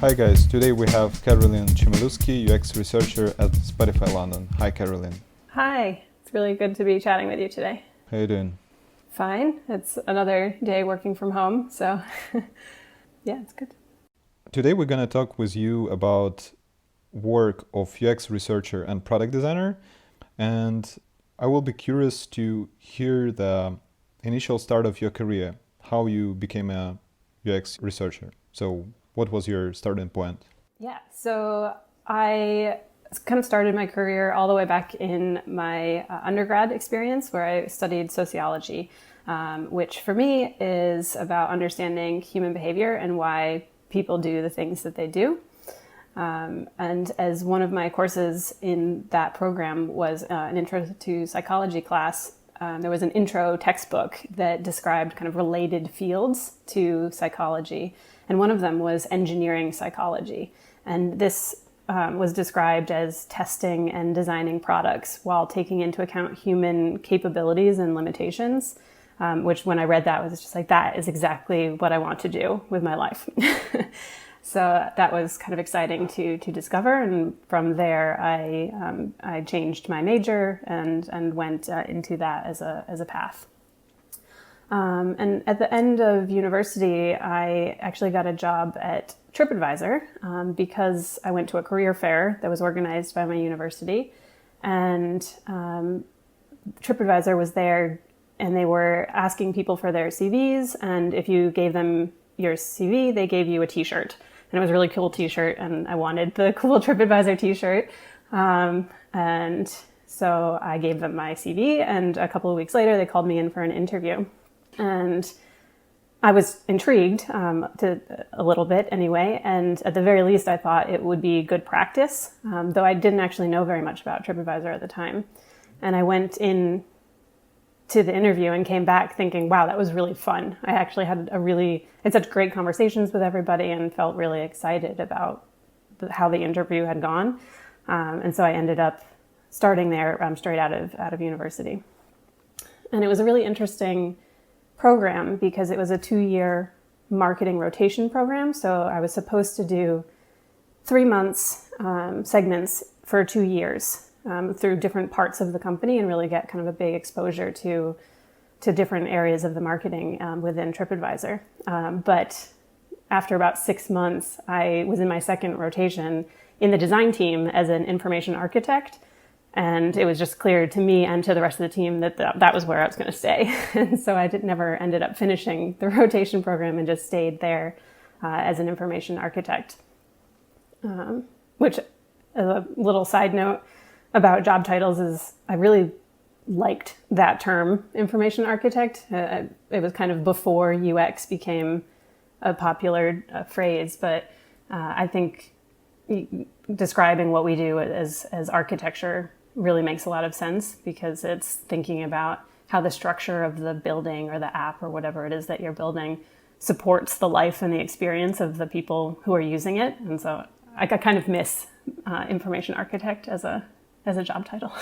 Hi guys, today we have Carolyn Chmielewski, UX researcher at Spotify London. Hi Carolyn. Hi, it's really good to be chatting with you today. How you doing? Fine, it's another day working from home, so yeah, it's good. Today we're going to talk with you about work of UX researcher and product designer, and I will be curious to hear the initial start of your career, how you became a UX researcher. So what was your starting point? Yeah, so I kind of started my career all the way back in my undergrad experience where I studied sociology, which for me is about understanding human behavior and why people do the things that they do. And as one of my courses in that program was an intro to psychology class, there was an intro textbook that described kind of related fields to psychology. And one of them was engineering psychology. And this was described as testing and designing products while taking into account human capabilities and limitations, which when I read that was just like, that is exactly what I want to do with my life. So that was kind of exciting to discover. And from there, I changed my major and went into that as a path. And at the end of university, I actually got a job at TripAdvisor because I went to a career fair that was organized by my university. And TripAdvisor was there and they were asking people for their CVs. And if you gave them your CV, they gave you a t-shirt. And it was a really cool t-shirt. And I wanted the cool TripAdvisor t-shirt. And so I gave them my CV. And a couple of weeks later, they called me in for an interview. And I was intrigued to a little bit anyway. And at the very least, I thought it would be good practice, though I didn't actually know very much about TripAdvisor at the time. And I went in to the interview and came back thinking, wow, that was really fun. I actually had such great conversations with everybody and felt really excited about how the interview had gone. And so I ended up starting there straight out of university. And it was a really interesting program because it was a 2-year marketing rotation program. So I was supposed to do 3 months segments for 2 years through different parts of the company and really get kind of a big exposure to different areas of the marketing within TripAdvisor. But after about 6 months, I was in my second rotation in the design team as an information architect. And it was just clear to me and to the rest of the team that was where I was going to stay. And so I never ended up finishing the rotation program and just stayed there as an information architect. Which, as a little side note about job titles, is I really liked that term, information architect. It was kind of before UX became a popular phrase, but I think describing what we do as architecture really makes a lot of sense because it's thinking about how the structure of the building or the app or whatever it is that you're building supports the life and the experience of the people who are using it. And so I kind of miss information architect as a job title.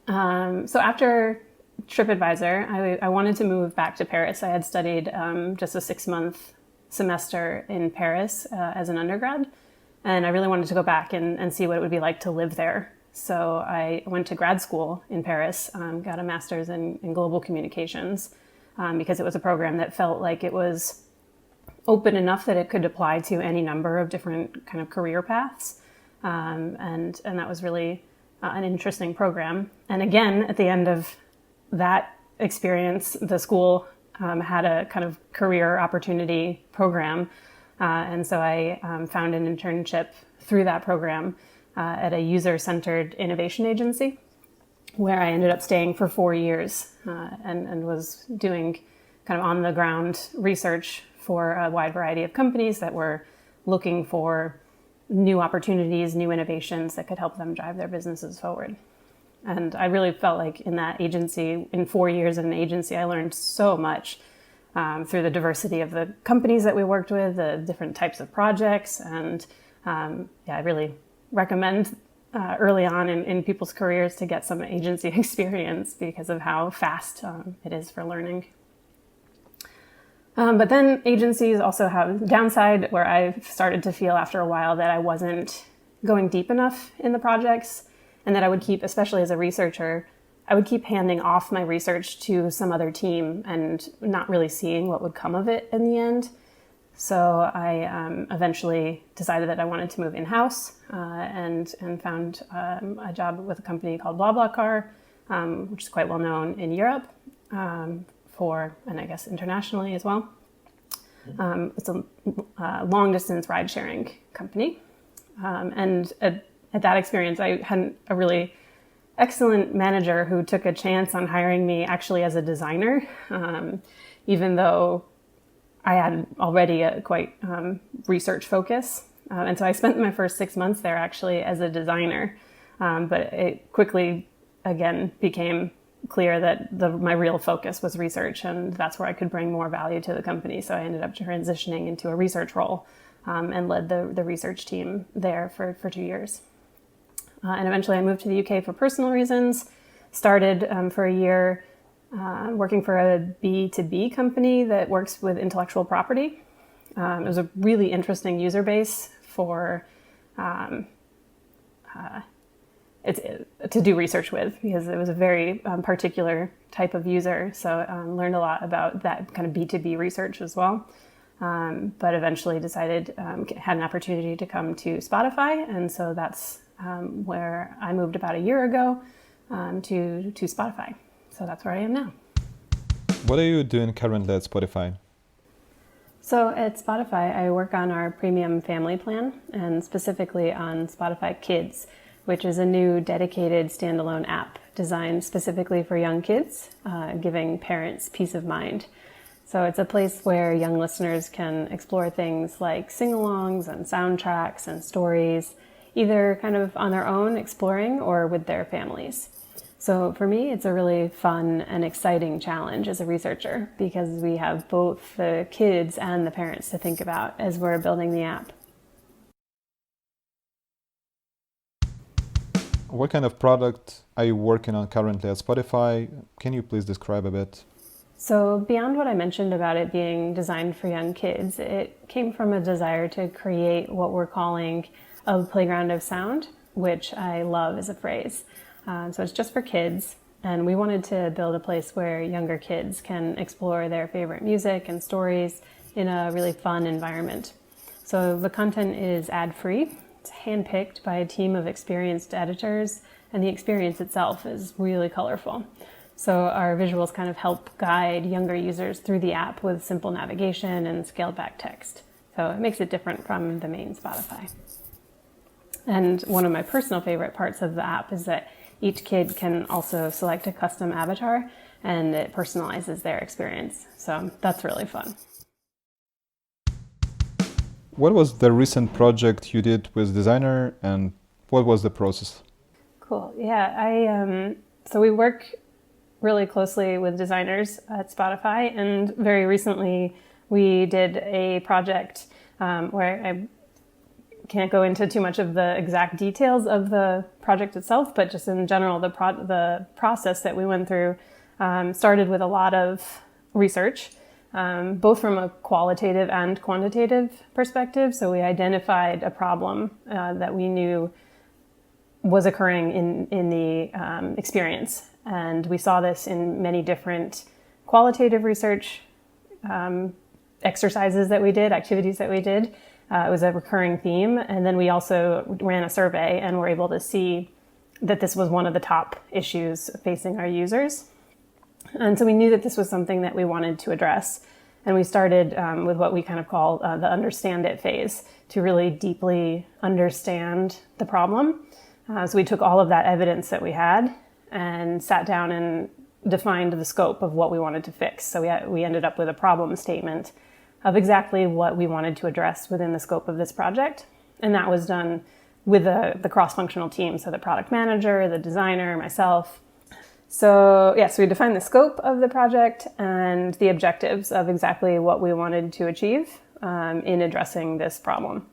So after TripAdvisor, I wanted to move back to Paris. I had studied just a 6-month semester in Paris as an undergrad. And I really wanted to go back and see what it would be like to live there. So I went to grad school in Paris, got a master's in global communications because it was a program that felt like it was open enough that it could apply to any number of different kind of career paths. And that was really an interesting program. And again, at the end of that experience, the school had a kind of career opportunity program. And so I found an internship through that program at a user-centered innovation agency where I ended up staying for 4 years and was doing kind of on-the-ground research for a wide variety of companies that were looking for new opportunities, new innovations that could help them drive their businesses forward. And I really felt like in that agency, in 4 years in an agency, I learned so much through the diversity of the companies that we worked with, the different types of projects. And I really recommend early on in people's careers to get some agency experience because of how fast it is for learning. But then agencies also have the downside where I started to feel after a while that I wasn't going deep enough in the projects, and that I would keep, especially as a researcher, I would keep handing off my research to some other team and not really seeing what would come of it in the end. So I eventually decided that I wanted to move in-house and found a job with a company called BlaBlaCar, which is quite well known in Europe and I guess internationally as well. It's a long distance ride sharing company. And at that experience, I had a really excellent manager who took a chance on hiring me actually as a designer, even though I had already a quite research focus. And so I spent my first 6 months there actually as a designer. But it quickly, again, became clear that my real focus was research, and that's where I could bring more value to the company. So I ended up transitioning into a research role and led the research team there for 2 years. And eventually I moved to the UK for personal reasons, started for a year working for a B2B company that works with intellectual property. It was a really interesting user base for to do research with, because it was a very particular type of user. So learned a lot about that kind of B2B research as well. But eventually decided, had an opportunity to come to Spotify. And so that's where I moved about a year ago to Spotify. So that's where I am now. What are you doing currently at Spotify? So at Spotify, I work on our premium family plan, and specifically on Spotify Kids, which is a new dedicated standalone app designed specifically for young kids, giving parents peace of mind. So it's a place where young listeners can explore things like sing-alongs and soundtracks and stories, either kind of on their own exploring or with their families. So for me, it's a really fun and exciting challenge as a researcher, because we have both the kids and the parents to think about as we're building the app. What kind of product are you working on currently at Spotify? Can you please describe a bit? So beyond what I mentioned about it being designed for young kids, it came from a desire to create what we're calling a playground of sound, which I love as a phrase. So it's just for kids, and we wanted to build a place where younger kids can explore their favorite music and stories in a really fun environment. So the content is ad-free. It's handpicked by a team of experienced editors, and the experience itself is really colorful. So our visuals kind of help guide younger users through the app with simple navigation and scaled back text. So it makes it different from the main Spotify. And one of my personal favorite parts of the app is that each kid can also select a custom avatar, and it personalizes their experience. So that's really fun. What was the recent project you did with designer, and what was the process? Cool. Yeah, so we work really closely with designers at Spotify, and very recently we did a project where I can't go into too much of the exact details of the project itself, but just in general, the process that we went through started with a lot of research, both from a qualitative and quantitative perspective. So we identified a problem that we knew was occurring in the experience. And we saw this in many different qualitative research exercises that we did, activities that we did. It was a recurring theme. And then we also ran a survey and were able to see that this was one of the top issues facing our users. And so we knew that this was something that we wanted to address. And we started with what we kind of call the understand it phase, to really deeply understand the problem. So we took all of that evidence that we had and sat down and defined the scope of what we wanted to fix. So we ended up with a problem statement of exactly what we wanted to address within the scope of this project. And that was done with the cross-functional team, so the product manager, the designer, myself. So we defined the scope of the project and the objectives of exactly what we wanted to achieve in addressing this problem.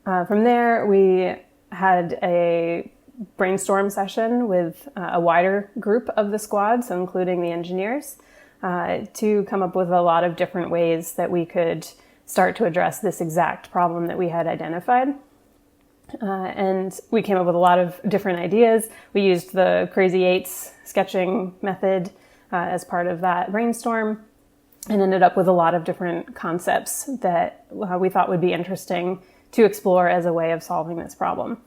From there, we had a brainstorm session with a wider group of the squad, so including the engineers, to come up with a lot of different ways that we could start to address this exact problem that we had identified. And we came up with a lot of different ideas. We used the Crazy Eights sketching method as part of that brainstorm, and ended up with a lot of different concepts that we thought would be interesting to explore as a way of solving this problem,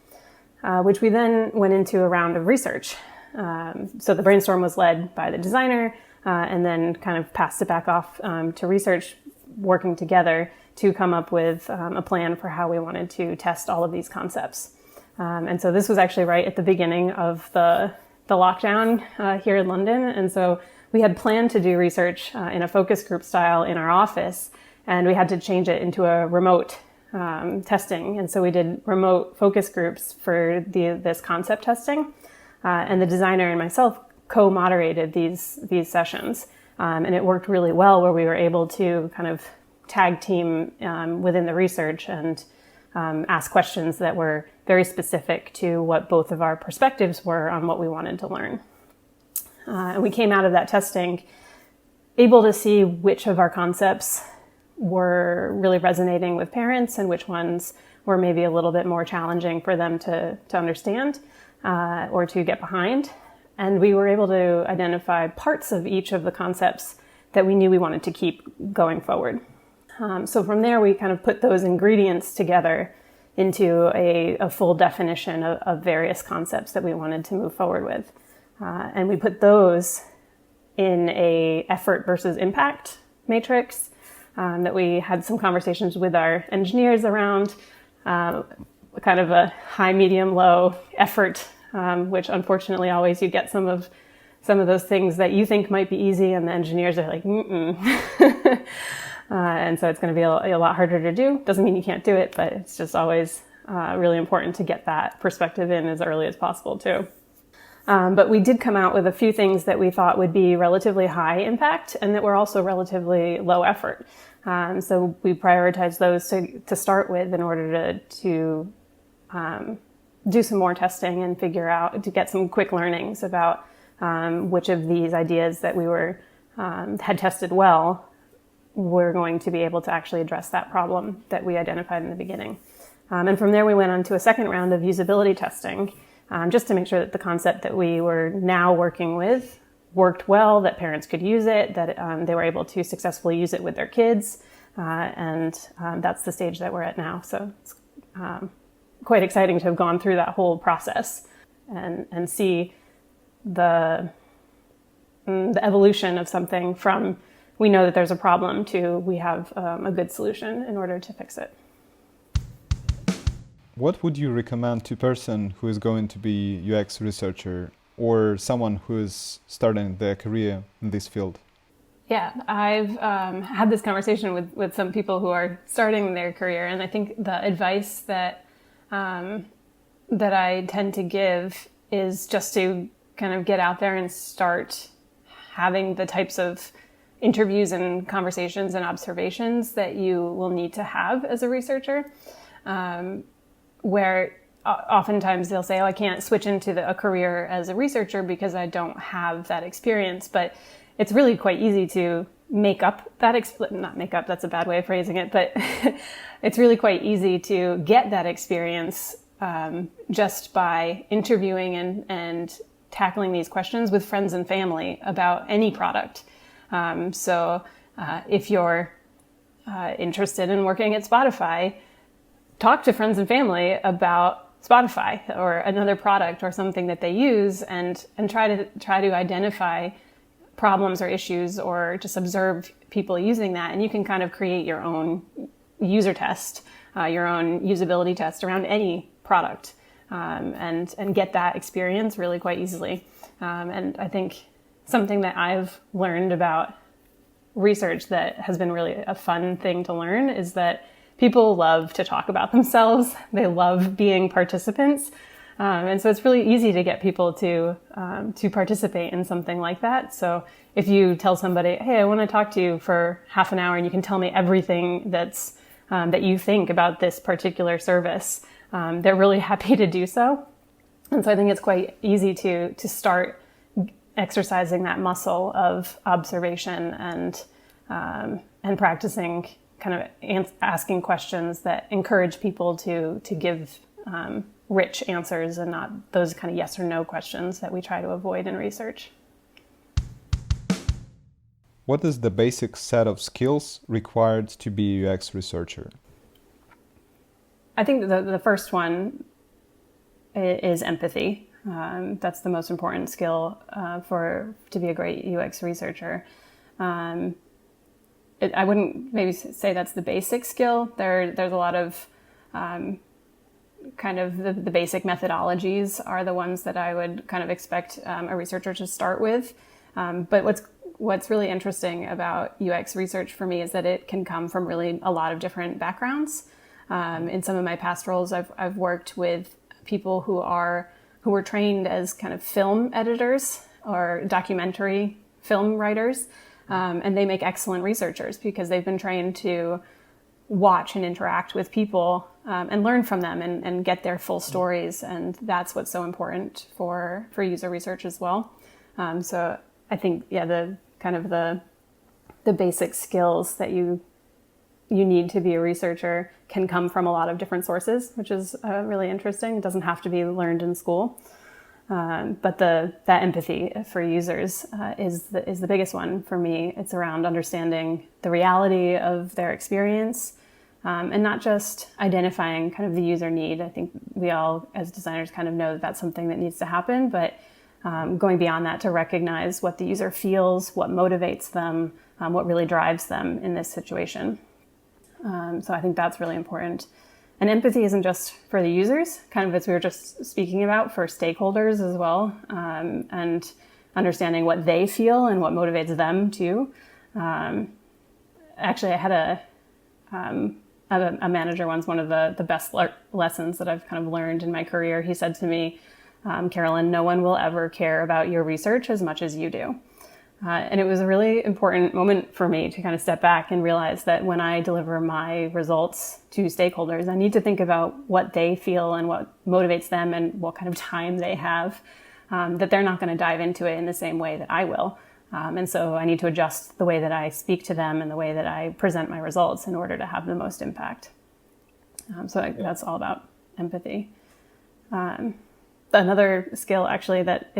which we then went into a round of research. So the brainstorm was led by the designer, and then kind of passed it back off to research, working together to come up with a plan for how we wanted to test all of these concepts. And so this was actually right at the beginning of the lockdown here in London. And so we had planned to do research in a focus group style in our office, and we had to change it into a remote testing. And so we did remote focus groups for this concept testing. And the designer and myself co-moderated these sessions. And it worked really well, where we were able to kind of tag team within the research and ask questions that were very specific to what both of our perspectives were on what we wanted to learn. And we came out of that testing able to see which of our concepts were really resonating with parents and which ones were maybe a little bit more challenging for them to understand or to get behind. And we were able to identify parts of each of the concepts that we knew we wanted to keep going forward. So from there, we kind of put those ingredients together into a full definition of various concepts that we wanted to move forward with. And we put those in a effort versus impact matrix that we had some conversations with our engineers around, kind of a high, medium, low effort, which unfortunately always you get some of those things that you think might be easy and the engineers are like, mm-mm. And so it's going to be a lot harder to do. Doesn't mean you can't do it, but it's just always really important to get that perspective in as early as possible too. But we did come out with a few things that we thought would be relatively high impact and that were also relatively low effort. So we prioritized those to start with in order to do some more testing and to get some quick learnings about which of these ideas that we had tested well were going to be able to actually address that problem that we identified in the beginning. And from there, we went on to a second round of usability testing, just to make sure that the concept that we were now working with worked well, that parents could use it, that they were able to successfully use it with their kids. And that's the stage that we're at now. So it's quite exciting to have gone through that whole process and see the evolution of something from we know that there's a problem to we have a good solution in order to fix it. What would you recommend to a person who is going to be UX researcher or someone who is starting their career in this field? Yeah, I've had this conversation with some people who are starting their career, and I think the advice that I tend to give is just to kind of get out there and start having the types of interviews and conversations and observations that you will need to have as a researcher, where oftentimes they'll say, oh, I can't switch into a career as a researcher because I don't have that experience. But it's really quite easy to make up that, not make up, that's a bad way of phrasing it, but it's really quite easy to get that experience just by interviewing and tackling these questions with friends and family about any product. So if you're interested in working at Spotify, talk to friends and family about Spotify or another product or something that they use and try to identify problems or issues or just observe people using that. And you can kind of create your own user test, your own usability test around any product and get that experience really quite easily. And I think something that I've learned about research that has been really a fun thing to learn is that people love to talk about themselves. They love being participants. And so it's really easy to get people to participate in something like that. So if you tell somebody, hey, I want to talk to you for half an hour and you can tell me everything that you think about this particular service, they're really happy to do so. And so I think it's quite easy to start exercising that muscle of observation and practicing kind of asking questions that encourage people to give rich answers and not those kind of yes or no questions that we try to avoid in research. What is the basic set of skills required to be a UX researcher? I think the first one is empathy. That's the most important skill to be a great UX researcher. I wouldn't maybe say that's the basic skill. There's a lot of kind of the basic methodologies are the ones that I would kind of expect a researcher to start with. But what's really interesting about UX research for me is that it can come from really a lot of different backgrounds. In some of my past roles, I've worked with people who were trained as kind of film editors or documentary film writers, and they make excellent researchers because they've been trained to watch and interact with people and learn from them and get their full stories, and that's what's so important for user research as well. So I think the basic skills that you need to be a researcher can come from a lot of different sources, which is really interesting. It doesn't have to be learned in school. But that empathy for users is the biggest one for me. It's around understanding the reality of their experience and not just identifying kind of the user need. I think we all, as designers, kind of know that that's something that needs to happen, but going beyond that to recognize what the user feels, what motivates them, what really drives them in this situation. So I think that's really important. And empathy isn't just for the users, kind of as we were just speaking about, for stakeholders as well, and understanding what they feel and what motivates them too. Actually, I had a manager once, one of the best lessons that I've kind of learned in my career. He said to me, Carolyn, no one will ever care about your research as much as you do. And it was a really important moment for me to kind of step back and realize that when I deliver my results to stakeholders, I need to think about what they feel and what motivates them and what kind of time they have, that they're not going to dive into it in the same way that I will. And so I need to adjust the way that I speak to them and the way that I present my results in order to have the most impact. That's all about empathy. Another skill actually that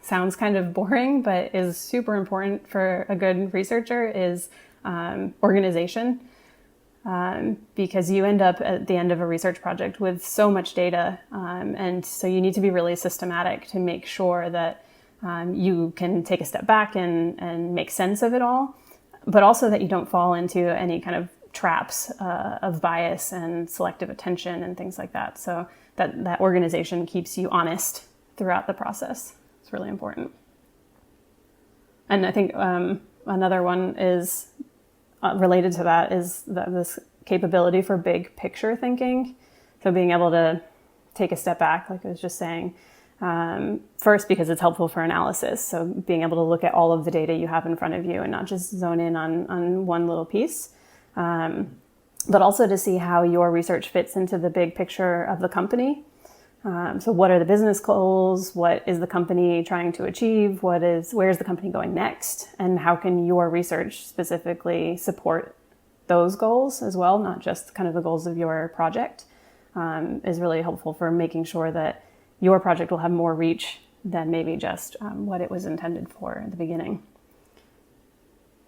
sounds kind of boring, but is super important for a good researcher is organization. Because you end up at the end of a research project with so much data. And so you need to be really systematic to make sure that you can take a step back and make sense of it all, but also that you don't fall into any kind of traps of bias and selective attention and things like that. So that organization keeps you honest throughout the process. It's really important. And I think another one is related to that is this capability for big picture thinking. So being able to take a step back, like I was just saying, first because it's helpful for analysis. So being able to look at all of the data you have in front of you and not just zone in on one little piece. But also to see how your research fits into the big picture of the company. So what are the business goals? What is the company trying to achieve? Where's the company going next? And how can your research specifically support those goals as well, not just kind of the goals of your project, is really helpful for making sure that your project will have more reach than maybe just what it was intended for at the beginning.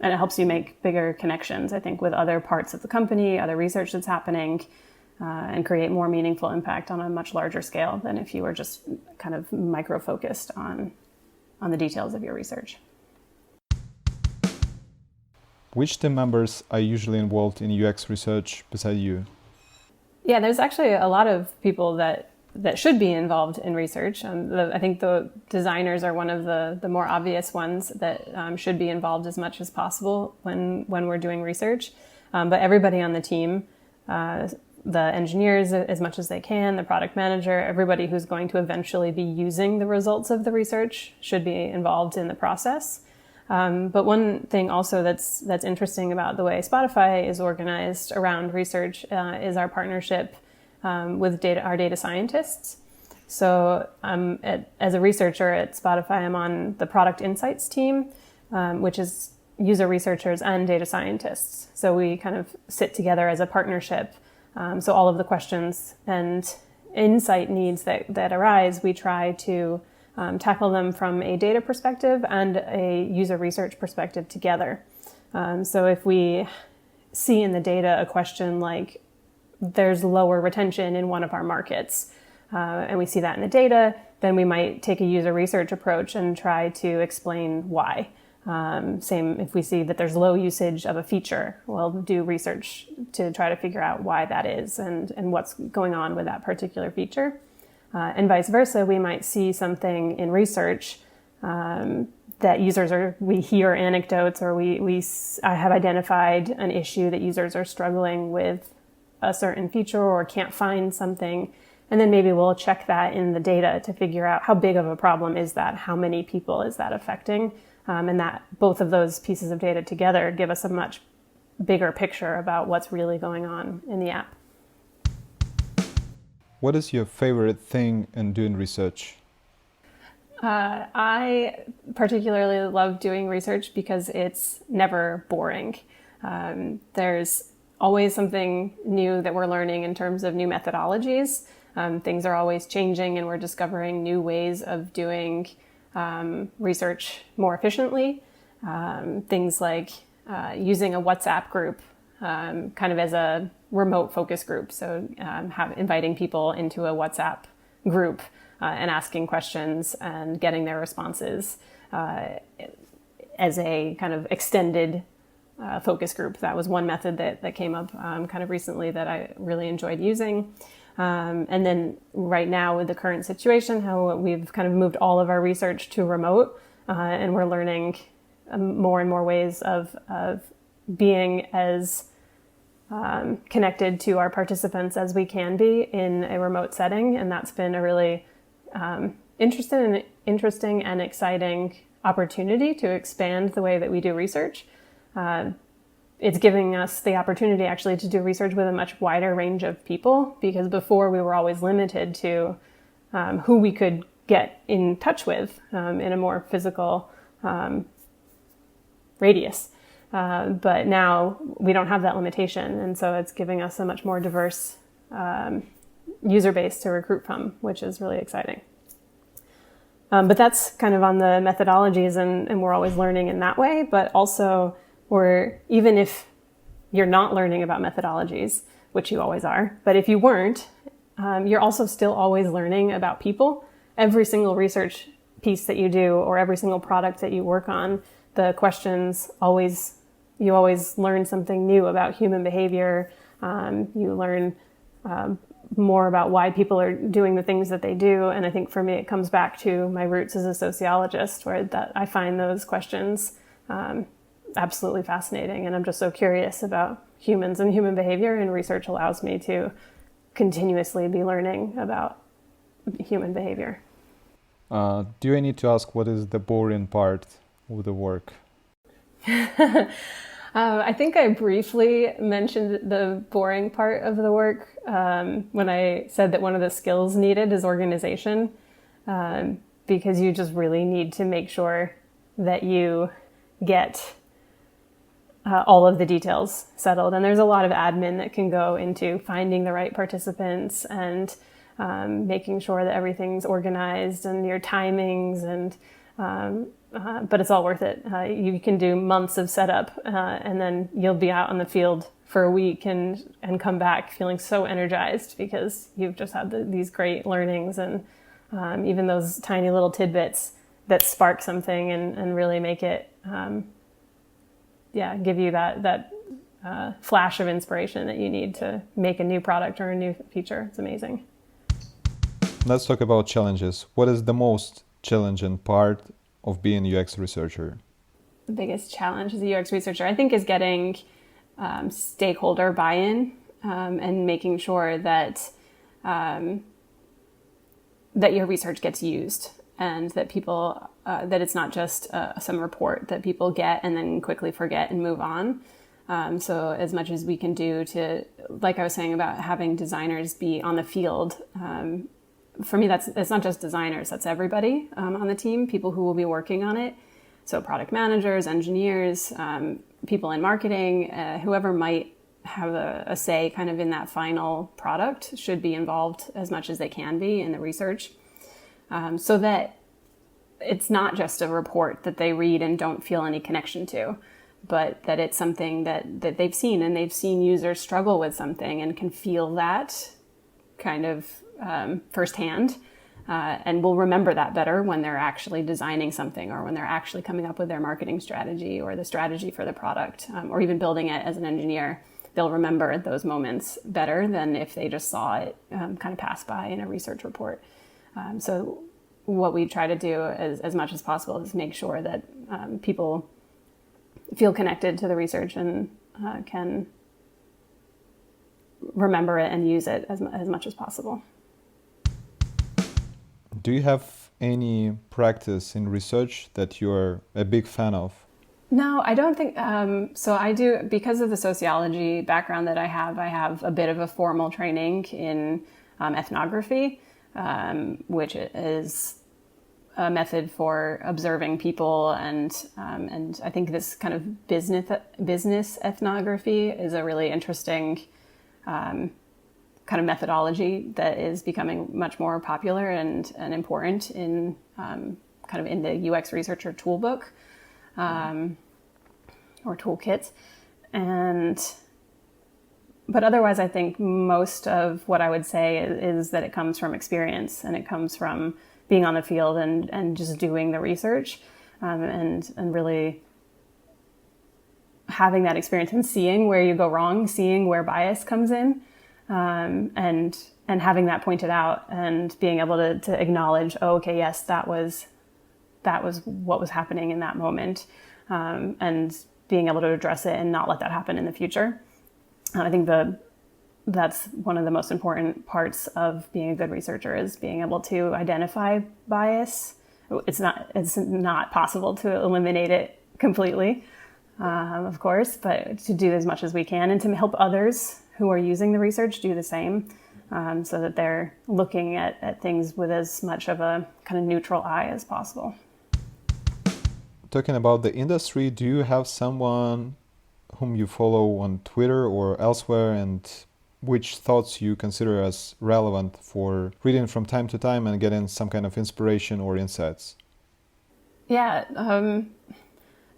And it helps you make bigger connections, I think, with other parts of the company, other research that's happening, and create more meaningful impact on a much larger scale than if you were just kind of micro-focused on the details of your research. Which team members are usually involved in UX research beside you? Yeah, there's actually a lot of people that should be involved in research. I think the designers are one of the more obvious ones that should be involved as much as possible when we're doing research. But everybody on the team, the engineers as much as they can, the product manager, everybody who's going to eventually be using the results of the research should be involved in the process. But one thing also that's interesting about the way Spotify is organized around research is our partnership with our data scientists. So as a researcher at Spotify, I'm on the product insights team, which is user researchers and data scientists. So we kind of sit together as a partnership. So all of the questions and insight needs that arise, we try to tackle them from a data perspective and a user research perspective together. So if we see in the data a question like there's lower retention in one of our markets, and we see that in the data, then we might take a user research approach and try to explain why. Same if we see that there's low usage of a feature, we'll do research to try to figure out why that is and what's going on with that particular feature. And vice versa, we might see something in research that we hear anecdotes, or I have identified an issue that users are struggling with a certain feature or can't find something. And then maybe we'll check that in the data to figure out how big of a problem is that, how many people is that affecting, and that both of those pieces of data together give us a much bigger picture about what's really going on in the app. What is your favorite thing in doing research? I particularly love doing research because it's never boring. There's always something new that we're learning in terms of new methodologies. Things are always changing, and we're discovering new ways of doing research more efficiently. Things like using a WhatsApp group kind of as a remote focus group. So inviting people into a WhatsApp group and asking questions and getting their responses as a kind of extended focus group. That was one method that came up kind of recently that I really enjoyed using. And then right now with the current situation, how we've kind of moved all of our research to remote, and we're learning more and more ways of being as connected to our participants as we can be in a remote setting. And that's been a really interesting and exciting opportunity to expand the way that we do research. It's giving us the opportunity actually to do research with a much wider range of people, because before we were always limited to who we could get in touch with in a more physical radius. But now we don't have that limitation, and so it's giving us a much more diverse user base to recruit from, which is really exciting. But that's kind of on the methodologies, and we're always learning in that way, but also even if you're not learning about methodologies, which you always are, but if you weren't, you're also still always learning about people. Every single research piece that you do or every single product that you work on, the questions you always learn something new about human behavior. You learn more about why people are doing the things that they do. And I think for me, it comes back to my roots as a sociologist, where I find those questions absolutely fascinating. And I'm just so curious about humans and human behavior, and research allows me to continuously be learning about human behavior. Do I need to ask what is the boring part of the work? I think I briefly mentioned the boring part of the work when I said that one of the skills needed is organization, because you just really need to make sure that you get all of the details settled. And there's a lot of admin that can go into finding the right participants and making sure that everything's organized and your timings, and but it's all worth it. You can do months of setup and then you'll be out on the field for a week and come back feeling so energized because you've just had these great learnings, and even those tiny little tidbits that spark something and really make it give you that flash of inspiration that you need to make a new product or a new feature. It's amazing. Let's talk about challenges. What is the most challenging part of being a UX researcher? The biggest challenge as a UX researcher, I think, is getting stakeholder buy-in and making sure that that your research gets used, and that people that it's not just some report that people get and then quickly forget and move on. So as much as we can do to, like I was saying about having designers be on the field, for me, it's not just designers, that's everybody on the team, people who will be working on it. So product managers, engineers, people in marketing, whoever might have a say kind of in that final product should be involved as much as they can be in the research, so that it's not just a report that they read and don't feel any connection to, but that it's something that they've seen, and they've seen users struggle with something and can feel that kind of firsthand, and will remember that better when they're actually designing something, or when they're actually coming up with their marketing strategy or the strategy for the product, or even building it as an engineer. They'll remember those moments better than if they just saw it kind of pass by in a research report. So what we try to do as much as possible is make sure that people feel connected to the research and can remember it and use it as much as possible. Do you have any practice in research that you're a big fan of? No, I don't think so. I do, because of the sociology background that I have a bit of a formal training in ethnography, which is a method for observing people, and I think this kind of business ethnography is a really interesting kind of methodology that is becoming much more popular and important in kind of in the UX researcher toolbook. Or toolkit. But otherwise, I think most of what I would say is that it comes from experience, and it comes from being on the field and just doing the research, and really having that experience and seeing where you go wrong, seeing where bias comes in, and having that pointed out, and being able to acknowledge, oh, okay, yes, that was what was happening in that moment, and being able to address it and not let that happen in the future. I think that's one of the most important parts of being a good researcher, is being able to identify bias. It's not possible to eliminate it completely, of course, but to do as much as we can, and to help others who are using the research do the same, so that they're looking at things with as much of a kind of neutral eye as possible. Talking about the industry, do you have someone whom you follow on Twitter or elsewhere, and which thoughts you consider as relevant for reading from time to time and getting some kind of inspiration or insights? Yeah,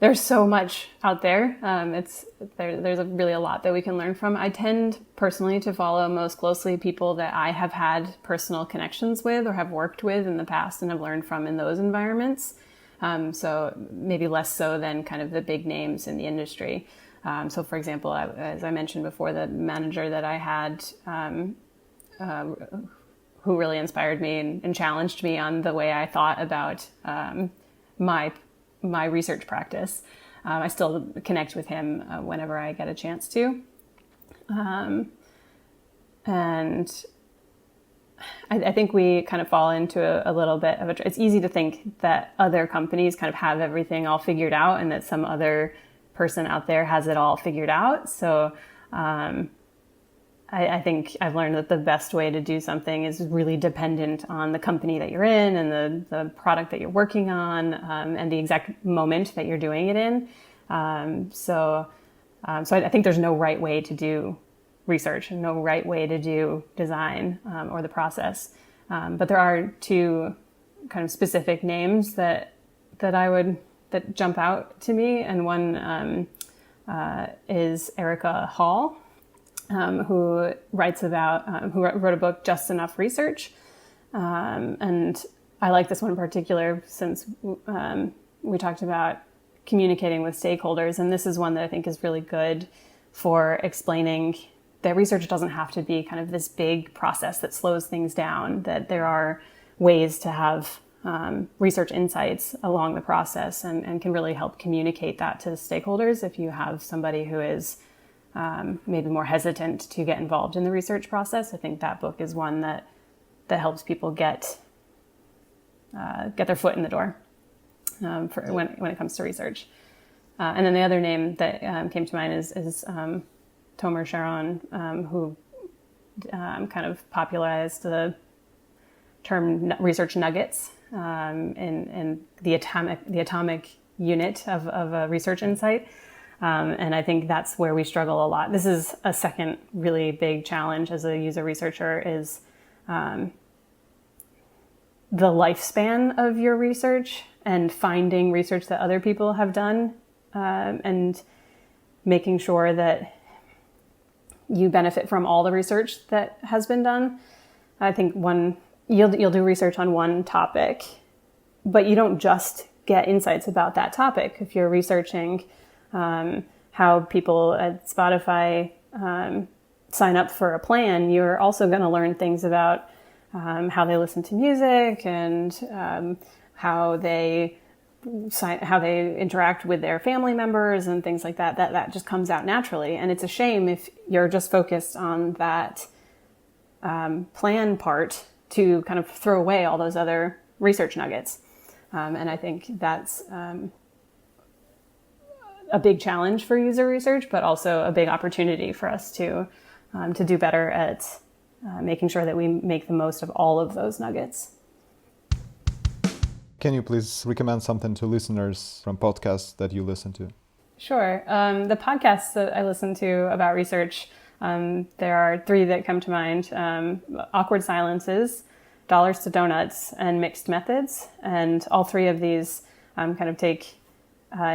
there's so much out there. There's really a lot that we can learn from. I tend personally to follow most closely people that I have had personal connections with or have worked with in the past and have learned from in those environments. So maybe less so than kind of the big names in the industry. So for example, as I mentioned before, the manager that I had, who really inspired me and challenged me on the way I thought about my research practice. I still connect with him whenever I get a chance to. And I think we kind of fall into a little bit of it's easy to think that other companies kind of have everything all figured out, and that some other person out there has it all figured out. So I think I've learned that the best way to do something is really dependent on the company that you're in, and the product that you're working on, and the exact moment that you're doing it in. So I think there's no right way to do research, and no right way to do design or the process. But there are two kind of specific names that jump out to me, and one is Erika Hall, who writes about who wrote a book, Just Enough Research, and I like this one in particular since we talked about communicating with stakeholders, and this is one that I think is really good for explaining that research doesn't have to be kind of this big process that slows things down, that there are ways to have research insights along the process, and can really help communicate that to stakeholders if you have somebody who is maybe more hesitant to get involved in the research process. I think that book is one that helps people get their foot in the door for when it comes to research. And then the other name that came to mind is Sharon, who kind of popularized the term research nuggets in the atomic unit of a research insight. And I think that's where we struggle a lot. This is a second really big challenge as a user researcher is the lifespan of your research and finding research that other people have done and making sure that you benefit from all the research that has been done. I think you'll do research on one topic, but you don't just get insights about that topic. If you're researching how people at Spotify sign up for a plan, you're also going to learn things about how they listen to music and how they interact with their family members and things like that. That just comes out naturally. And it's a shame if you're just focused on that plan part to kind of throw away all those other research nuggets. And I think that's a big challenge for user research, but also a big opportunity for us to do better at making sure that we make the most of all of those nuggets. Can you please recommend something to listeners from podcasts that you listen to? Sure. The podcasts that I listen to about research, there are three that come to mind. Awkward Silences, Dollars to Donuts, and Mixed Methods. And all three of these kind of take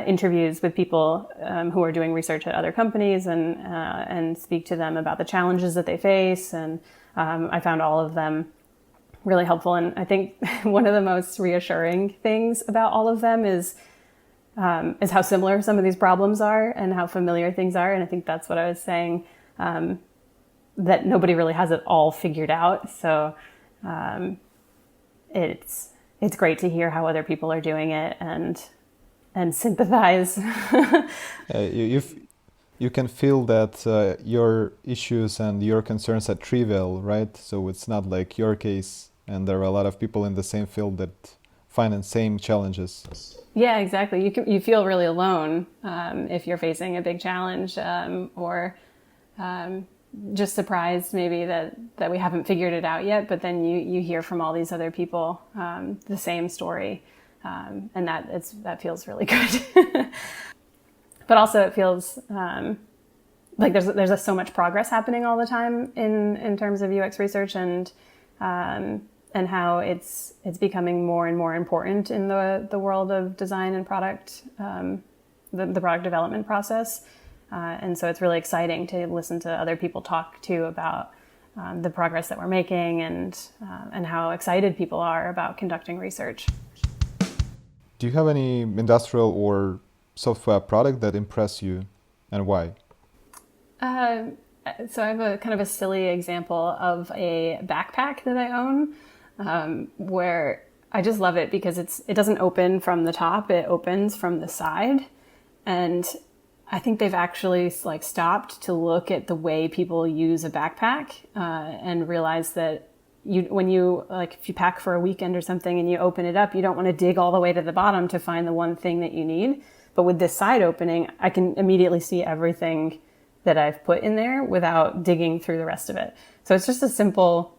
interviews with people who are doing research at other companies and speak to them about the challenges that they face. And I found all of them really helpful. And I think one of the most reassuring things about all of them is how similar some of these problems are and how familiar things are. And I think that's what I was saying, that nobody really has it all figured out. So it's great to hear how other people are doing it and sympathize. You can feel that your issues and your concerns are trivial, right? So it's not like your case, and there are a lot of people in the same field that find the same challenges. Yeah, exactly. You feel really alone if you're facing a big challenge or just surprised maybe that we haven't figured it out yet. But then you hear from all these other people the same story, and that feels really good. But also it feels like there's so much progress happening all the time in terms of UX research and how it's becoming more and more important in the world of design and product, the product development process. And so it's really exciting to listen to other people talk too about the progress that we're making and how excited people are about conducting research. Do you have any industrial or software product that impressed you, and why? So I have a kind of a silly example of a backpack that I own, where I just love it because it doesn't open from the top, it opens from the side. And I think they've actually stopped to look at the way people use a backpack and realize that when you if you pack for a weekend or something and you open it up, you don't want to dig all the way to the bottom to find the one thing that you need. But with this side opening, I can immediately see everything that I've put in there without digging through the rest of it. So it's just a simple,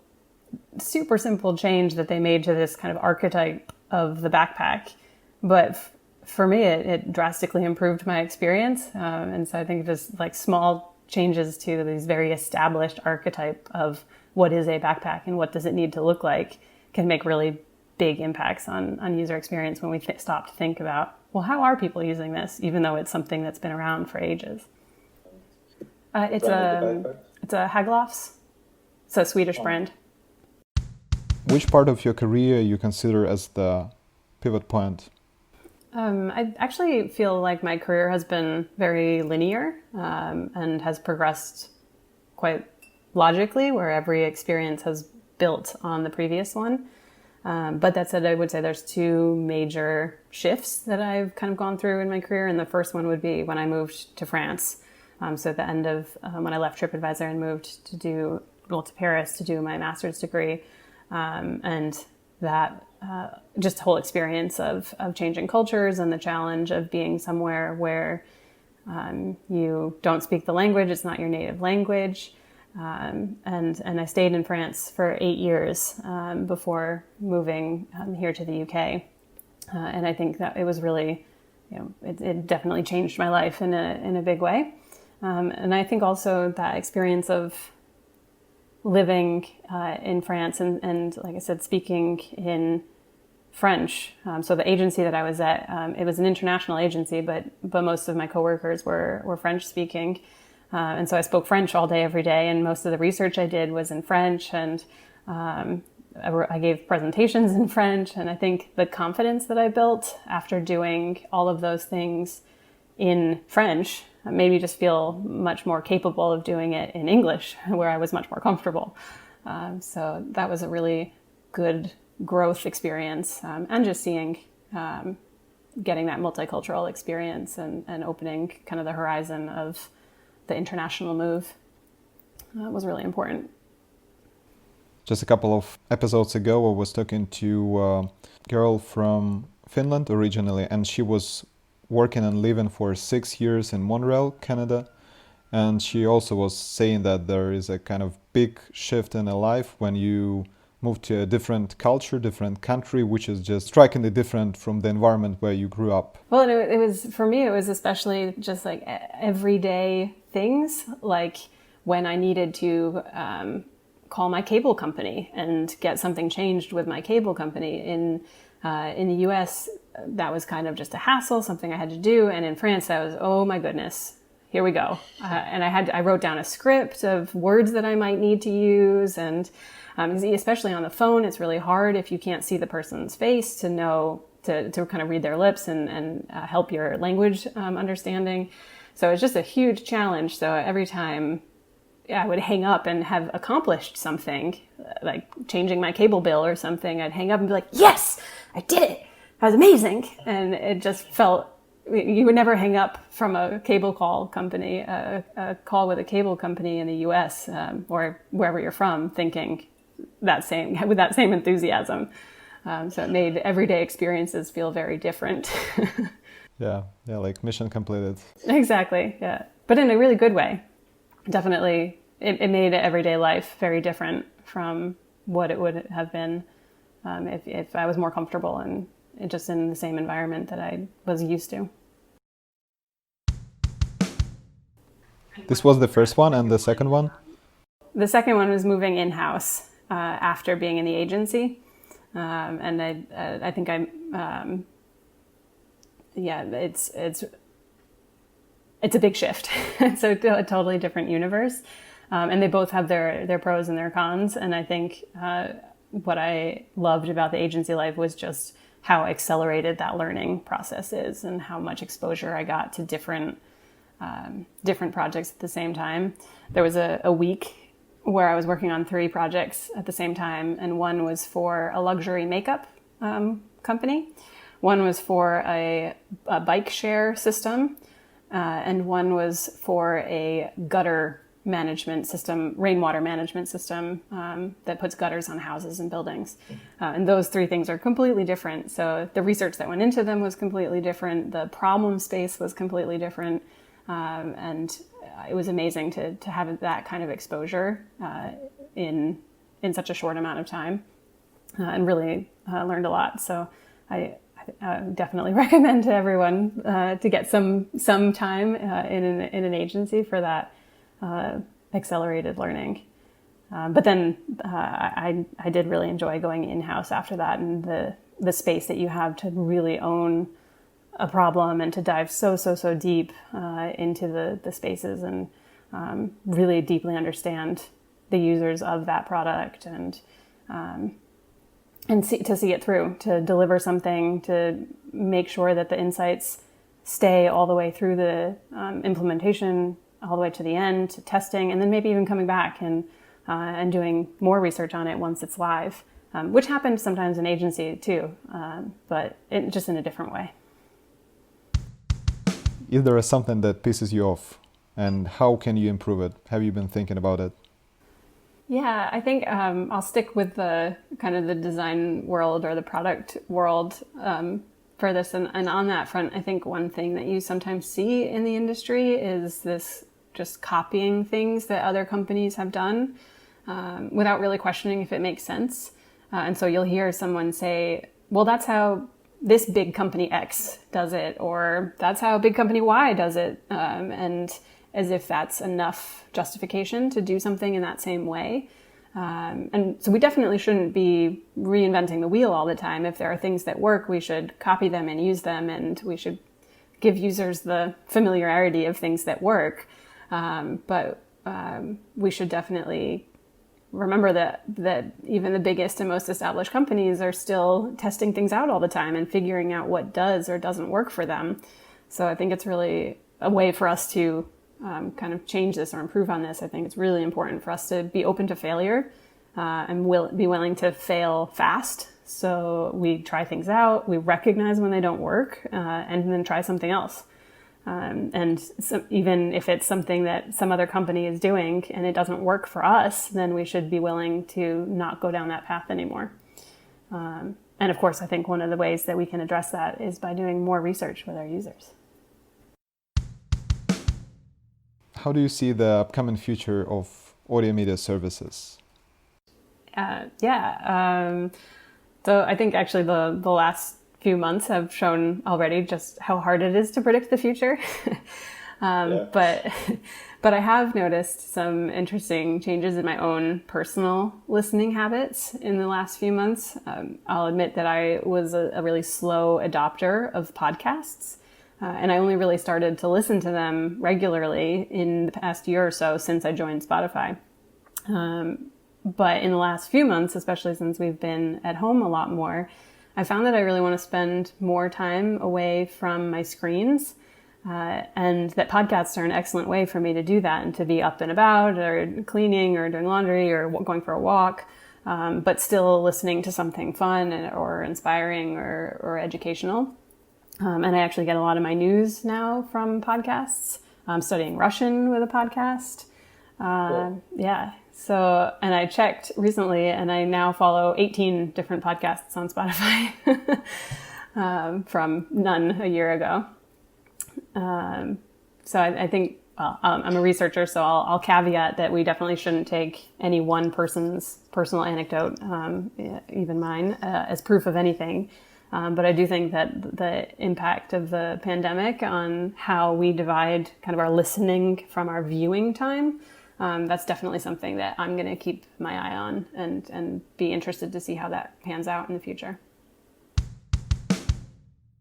super simple change that they made to this kind of archetype of the backpack. But for me, it drastically improved my experience. And so I think just small changes to these very established archetype of what is a backpack and what does it need to look like can make really big impacts on user experience when we stop to think about, well, how are people using this, even though it's something that's been around for ages? It's a Haglofs. It's a Swedish brand. Which part of your career you consider as the pivot point? I actually feel like my career has been very linear and has progressed quite logically, where every experience has built on the previous one. But that said, I would say there's two major shifts that I've kind of gone through in my career. And the first one would be when I moved to France. So at the end of when I left TripAdvisor and moved to Paris to do my master's degree. And that just the whole experience of changing cultures and the challenge of being somewhere where you don't speak the language, it's not your native language, And I stayed in France for 8 years before moving here to the UK. And I think that it was really, it definitely changed my life in a big way. And I think also that experience of living in France and like I said, speaking in French. So the agency that I was at, it was an international agency, but most of my coworkers were French speaking. And so I spoke French all day, every day. And most of the research I did was in French. And I gave presentations in French. And I think the confidence that I built after doing all of those things in French made me just feel much more capable of doing it in English, where I was much more comfortable. So that was a really good growth experience, and just seeing, getting that multicultural experience and opening kind of the horizon of the international move was really important. Just a couple of episodes ago, I was talking to a girl from Finland originally, and she was working and living for 6 years in Montreal, Canada. And she also was saying that there is a kind of big shift in a life when you move to a different culture, different country, which is just strikingly different from the environment where you grew up. Well, it was, for me, it was especially just like everyday things, like when I needed to call my cable company and get something changed with my cable company. In the US, that was kind of just a hassle, something I had to do. And in France, that was, oh my goodness, here we go. And I wrote down a script of words that I might need to use. And especially on the phone, it's really hard if you can't see the person's face to know, to kind of read their lips and help your language understanding. So it's just a huge challenge. So every time I would hang up and have accomplished something, like changing my cable bill or something, I'd hang up and be like, yes, I did it. That was amazing. And it just felt, you would never hang up from a cable call company, a call with a cable company in the US or wherever you're from, thinking with that same enthusiasm. So it made everyday experiences feel very different. Yeah, like mission completed. Exactly, yeah. But in a really good way. Definitely, it made everyday life very different from what it would have been if I was more comfortable and just in the same environment that I was used to. This was the first one, and the second one? The second one was moving in-house after being in the agency. And I think it's a big shift. It's a totally different universe. And they both have their pros and their cons. And I think what I loved about the agency life was just how accelerated that learning process is and how much exposure I got to different projects at the same time. There was a week where I was working on 3 projects at the same time, and one was for a luxury makeup company, one was for a bike share system, and one was for a gutter management system, rainwater management system that puts gutters on houses and buildings. And those 3 things are completely different. So the research that went into them was completely different. The problem space was completely different. And it was amazing to have that kind of exposure in such a short amount of time, and really learned a lot. So I definitely recommend to everyone to get some time in an agency for that accelerated learning. But then I did really enjoy going in-house after that, and the space that you have to really own a problem and to dive so deep into the spaces and really deeply understand the users of that product and see it through, to deliver something, to make sure that the insights stay all the way through the implementation, all the way to the end, to testing, and then maybe even coming back and doing more research on it once it's live, which happens sometimes in agency too, but just in a different way. If there is something that pisses you off, and how can you improve it? Have you been thinking about it? Yeah, I think I'll stick with the kind of the design world or the product world for this. And on that front, I think one thing that you sometimes see in the industry is this just copying things that other companies have done without really questioning if it makes sense. And so you'll hear someone say, well, that's how this big company X does it, or that's how big company Y does it. And as if that's enough justification to do something in that same way. And so we definitely shouldn't be reinventing the wheel all the time. If there are things that work, we should copy them and use them, and we should give users the familiarity of things that work. But we should definitely remember that even the biggest and most established companies are still testing things out all the time and figuring out what does or doesn't work for them. So I think it's really a way for us to kind of change this or improve on this. I think it's really important for us to be open to failure and be willing to fail fast. So we try things out, we recognize when they don't work, and then try something else. And so even if it's something that some other company is doing and it doesn't work for us, then we should be willing to not go down that path anymore. And of course, I think one of the ways that we can address that is by doing more research with our users. How do you see the upcoming future of audio media services? So I think actually the last few months have shown already just how hard it is to predict the future. But I have noticed some interesting changes in my own personal listening habits in the last few months. I'll admit that I was a really slow adopter of podcasts. And I only really started to listen to them regularly in the past year or so since I joined Spotify. But in the last few months, especially since we've been at home a lot more, I found that I really want to spend more time away from my screens, and that podcasts are an excellent way for me to do that and to be up and about or cleaning or doing laundry or going for a walk, but still listening to something fun or inspiring or educational. And I actually get a lot of my news now from podcasts. I'm studying Russian with a podcast. Cool. So, and I checked recently and I now follow 18 different podcasts on Spotify from none a year ago. So I think, well, I'm a researcher, so I'll caveat that we definitely shouldn't take any one person's personal anecdote, even mine, as proof of anything. But I do think that the impact of the pandemic on how we divide kind of our listening from our viewing time, that's definitely something that I'm going to keep my eye on and be interested to see how that pans out in the future.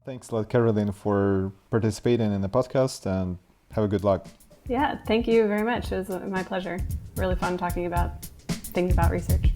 Thanks a lot, Carolyn, for participating in the podcast, and have a good luck. Yeah, thank you very much. It was my pleasure. Really fun talking about things about research.